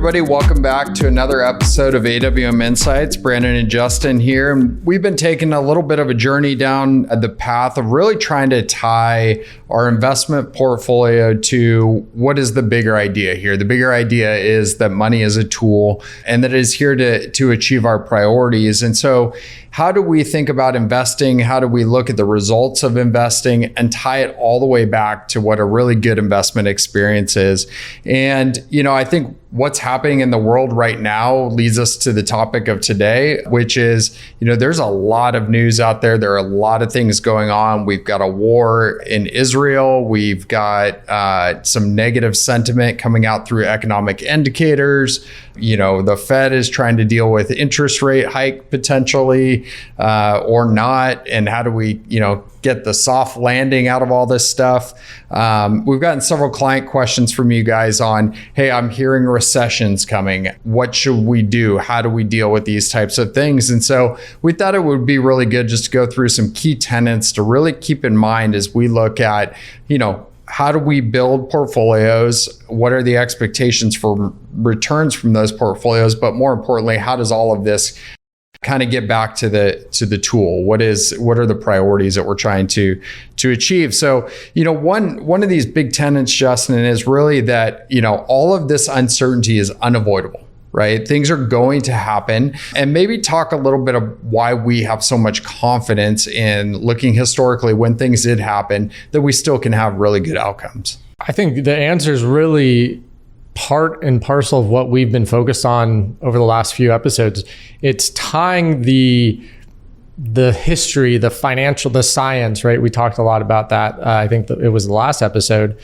everybody. Welcome back to another episode of AWM Insights. Brandon and Justin here. And we've been taking a little bit of a journey down the path of really trying to tie our investment portfolio to what is the bigger idea here. The bigger idea is that money is a tool and that it is here to achieve our priorities. And so how do we think about investing? How do we look at the results of investing and tie it all the way back to what a really good investment experience is? And, I think what's happening in the world right now leads us to the topic of today, which is, there's a lot of news out there. There are a lot of things going on. We've got a war in Israel. We've got some negative sentiment coming out through economic indicators. The Fed is trying to deal with interest rate hike potentially or not. And how do we, get the soft landing out of all this stuff? We've gotten several client questions from you guys on, hey, I'm hearing recessions coming. What should we do? How do we deal with these types of things? And so we thought it would be really good just to go through some key tenets to really keep in mind as we look at, how do we build portfolios? What are the expectations for returns from those portfolios? But more importantly, how does all of this kind of get back to the tool? What are the priorities that we're trying to achieve? So, one of these big tenets, Justin, is really that, all of this uncertainty is unavoidable, right? Things are going to happen, and maybe talk a little bit of why we have so much confidence in looking historically when things did happen, that we still can have really good outcomes. I think the answer is really part and parcel of what we've been focused on over the last few episodes. It's tying the history, the financial, the science, right? We talked a lot about that. I think it was the last episode,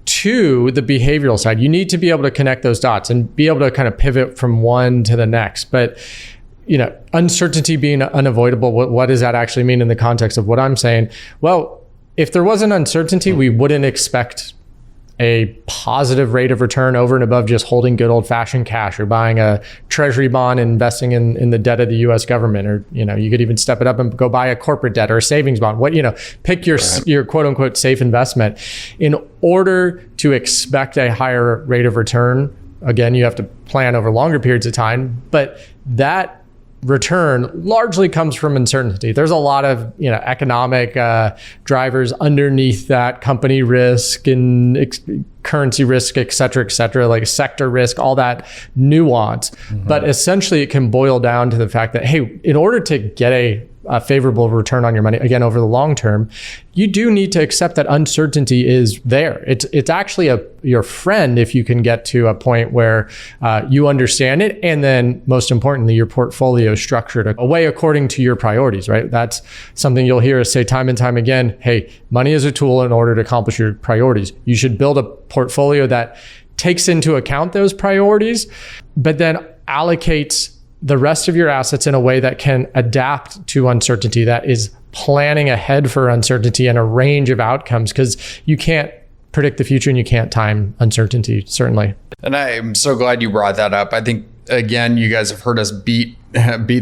to the behavioral side. You need to be able to connect those dots and be able to kind of pivot from one to the next. But uncertainty being unavoidable, what does that actually mean in the context of what I'm saying? Well, if there wasn't uncertainty, we wouldn't expect a positive rate of return over and above just holding good old-fashioned cash or buying a treasury bond and investing in the debt of the U.S. government. Or you could even step it up and go buy a corporate debt or a savings bond. Pick your quote-unquote safe investment. In order to expect a higher rate of return, again, you have to plan over longer periods of time, but that return largely comes from uncertainty. There's a lot of economic drivers underneath that, company risk and currency risk, et cetera, like sector risk, all that nuance. Mm-hmm. But essentially it can boil down to the fact that, hey, in order to get a favorable return on your money, again, over the long term, you do need to accept that uncertainty is there. It's actually your friend if you can get to a point where you understand it, and then most importantly, your portfolio is structured away according to your priorities, right? That's something you'll hear us say time and time again. Hey, money is a tool in order to accomplish your priorities. You should build a portfolio that takes into account those priorities, but then allocates the rest of your assets in a way that can adapt to uncertainty, that is planning ahead for uncertainty and a range of outcomes, because you can't predict the future and you can't time uncertainty, certainly. And I'm so glad you brought that up. I think, again, you guys have heard us beat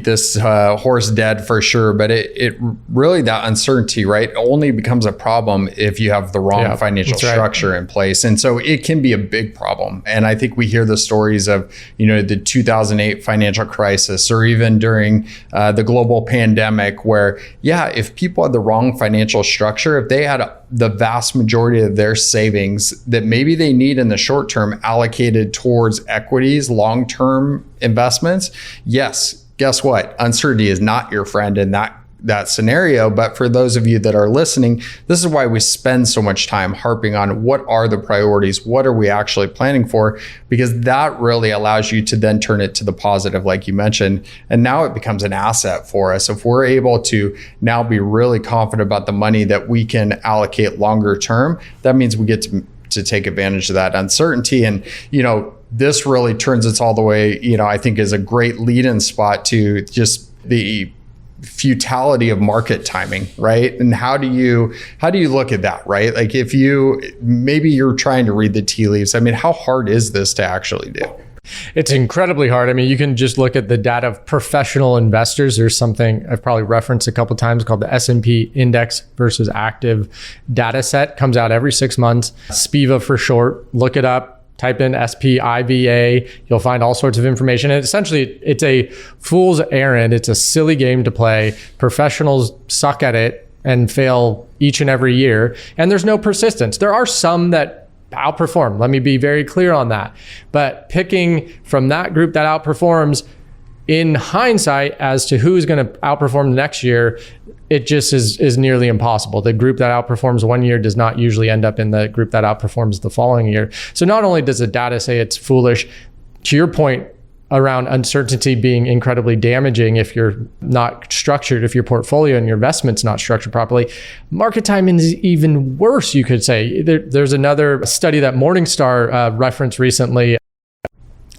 this horse dead for sure, but it really, that uncertainty, right, only becomes a problem if you have the wrong financial structure in place. And so it can be a big problem. And I think we hear the stories of, the 2008 financial crisis, or even during the global pandemic, where, if people had the wrong financial structure, if they had the vast majority of their savings that maybe they need in the short term allocated towards equities, long-term investments, yes, guess what? Uncertainty is not your friend in that scenario. But for those of you that are listening, this is why we spend so much time harping on what are the priorities, what are we actually planning for, because that really allows you to then turn it to the positive, like you mentioned. And now it becomes an asset for us. If we're able to now be really confident about the money that we can allocate longer term, that means we get to take advantage of that uncertainty. And, this really turns us all the way, I think is a great lead-in spot to just the futility of market timing, right? And how do you look at that, right? Like if maybe you're trying to read the tea leaves, how hard is this to actually do? It's incredibly hard. You can just look at the data of professional investors. There's something I've probably referenced a couple of times called the S&P Index versus Active data set. Comes out every 6 months. SPIVA for short. Look it up. Type in SPIVA, you'll find all sorts of information. And essentially, it's a fool's errand. It's a silly game to play. Professionals suck at it and fail each and every year. And there's no persistence. There are some that outperform. Let me be very clear on that. But picking from that group that outperforms, in hindsight, as to who is going to outperform the next year, it just is nearly impossible. The group that outperforms one year does not usually end up in the group that outperforms the following year. So not only does the data say it's foolish, to your point around uncertainty being incredibly damaging if you're not structured, if your portfolio and your investment's not structured properly, market timing is even worse, you could say. There's another study that Morningstar referenced recently.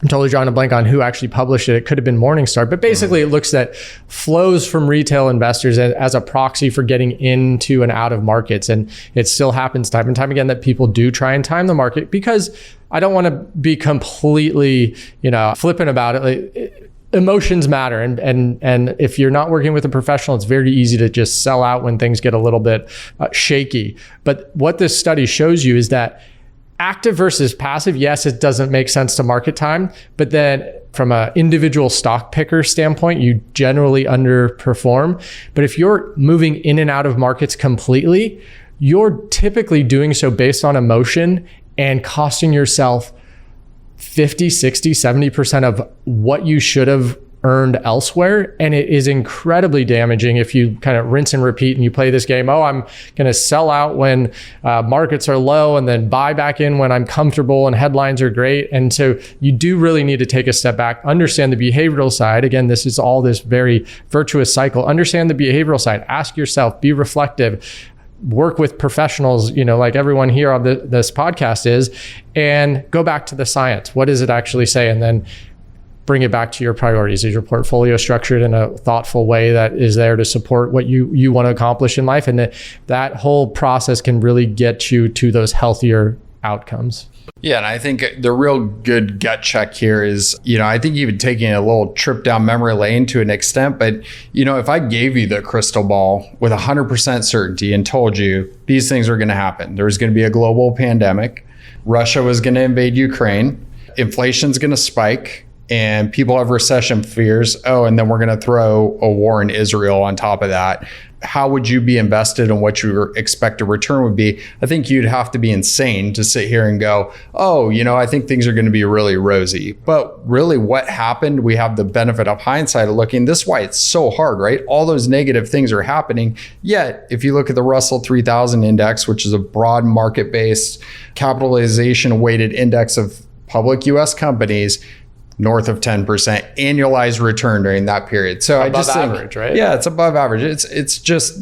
I'm totally drawing a blank on who actually published it. It could have been Morningstar, but basically it looks at flows from retail investors as a proxy for getting into and out of markets. And it still happens time and time again that people do try and time the market, because I don't want to be completely, flippant about it. Like, emotions matter. And if you're not working with a professional, it's very easy to just sell out when things get a little bit shaky. But what this study shows you is that active versus passive, yes, it doesn't make sense to market time, but then from an individual stock picker standpoint, you generally underperform. But if you're moving in and out of markets completely, you're typically doing so based on emotion and costing yourself 50, 60, 70% of what you should have earned elsewhere. And it is incredibly damaging if you kind of rinse and repeat and you play this game. Oh, I'm going to sell out when markets are low and then buy back in when I'm comfortable and headlines are great. And so you do really need to take a step back, understand the behavioral side. Again, this is all this very virtuous cycle. Understand the behavioral side. Ask yourself, be reflective, work with professionals, like everyone here on this podcast is, and go back to the science. What does it actually say? And then bring it back to your priorities. Is your portfolio structured in a thoughtful way that is there to support what you want to accomplish in life? And that whole process can really get you to those healthier outcomes. Yeah, and I think the real good gut check here is, I think even taking a little trip down memory lane to an extent, but, if I gave you the crystal ball with 100% certainty and told you these things were going to happen, there was going to be a global pandemic, Russia was going to invade Ukraine, inflation's going to spike, and people have recession fears. Oh, and then we're going to throw a war in Israel on top of that. How would you be invested in what your expected return would be? I think you'd have to be insane to sit here and go, oh, I think things are going to be really rosy. But really what happened, we have the benefit of hindsight of looking. This is why it's so hard, right? All those negative things are happening. Yet, if you look at the Russell 3000 index, which is a broad market-based capitalization weighted index of public US companies, north of 10% annualized return during that period. So above average, right? Yeah, it's above average. It's just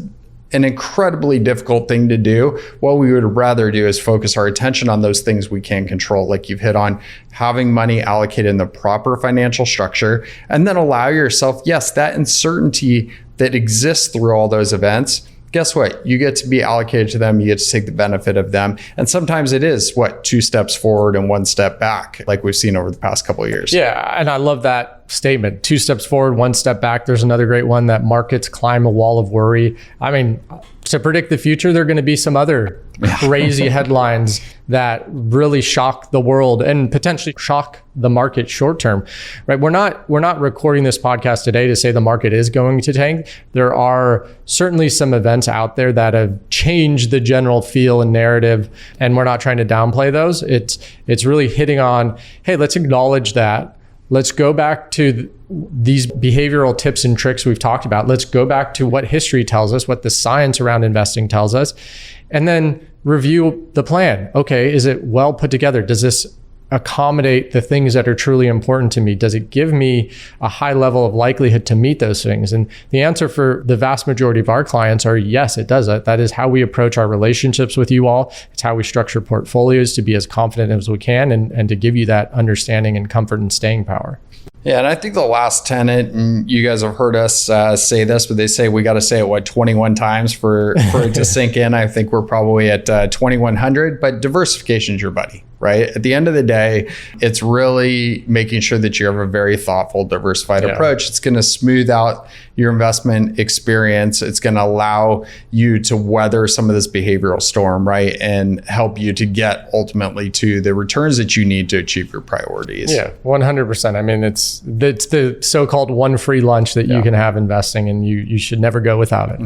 an incredibly difficult thing to do. What we would rather do is focus our attention on those things we can control, like you've hit on, having money allocated in the proper financial structure, and then allow yourself, yes, that uncertainty that exists through all those events. Guess what? You get to be allocated to them. You get to take the benefit of them. And sometimes it is 2 steps forward and 1 step back, like we've seen over the past couple of years. Yeah. And I love that statement. 2 steps forward, 1 step back. There's another great one, that markets climb a wall of worry. I mean, to predict the future, there are going to be some other crazy headlines that really shock the world and potentially shock the market short term, right? We're not recording this podcast today to say the market is going to tank. There are certainly some events out there that have changed the general feel and narrative, and we're not trying to downplay those. It's really hitting on, hey, let's acknowledge that. Let's go back to these behavioral tips and tricks we've talked about. Let's go back to what history tells us, what the science around investing tells us, and then review the plan. Okay, is it well put together? Does this accommodate the things that are truly important to me? Does it give me a high level of likelihood to meet those things? And the answer for the vast majority of our clients are yes, it does. That is how we approach our relationships with you all. It's how we structure portfolios to be as confident as we can and to give you that understanding and comfort and staying power. Yeah, and I think the last tenet, and you guys have heard us say this, but they say we got to say it 21 times for it to sink in. I think we're probably at 2100, but diversification is your buddy. right? At the end of the day, it's really making sure that you have a very thoughtful, diversified approach. It's going to smooth out your investment experience. It's going to allow you to weather some of this behavioral storm, right? And help you to get ultimately to the returns that you need to achieve your priorities. Yeah, 100%. I mean, it's the so-called one free lunch that you can have investing, and you should never go without it.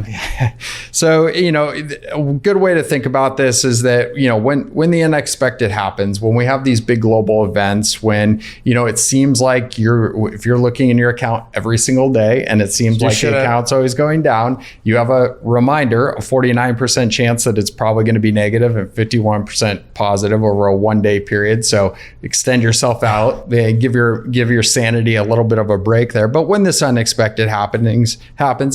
So, a good way to think about this is that, when the unexpected happens, when we have these big global events, when, it seems like if you're looking in your account every single day and it seems like the account's always going down, you have a reminder, a 49% chance that it's probably going to be negative and 51% positive over a 1-day period. So extend yourself out, give your sanity a little bit of a break there. But when this unexpected happens,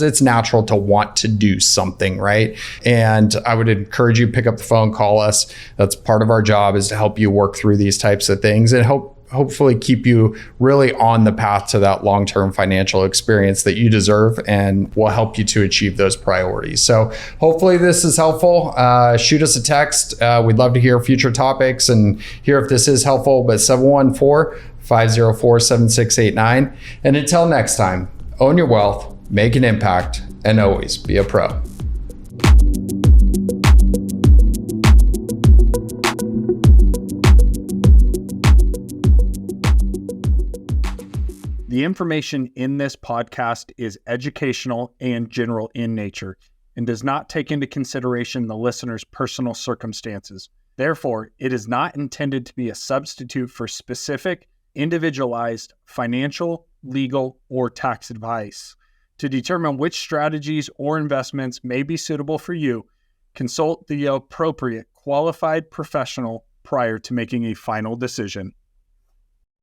it's natural to want to do something, right? And I would encourage you, pick up the phone, call us. That's part of our job, is to help you work through these types of things and hopefully keep you really on the path to that long-term financial experience that you deserve, and will help you to achieve those priorities. So hopefully this is helpful. Shoot us a text. We'd love to hear future topics and hear if this is helpful, but 714-504-7689. And until next time, own your wealth, make an impact, and always be a pro. The information in this podcast is educational and general in nature and does not take into consideration the listener's personal circumstances. Therefore, it is not intended to be a substitute for specific, individualized financial, legal, or tax advice. To determine which strategies or investments may be suitable for you, consult the appropriate qualified professional prior to making a final decision.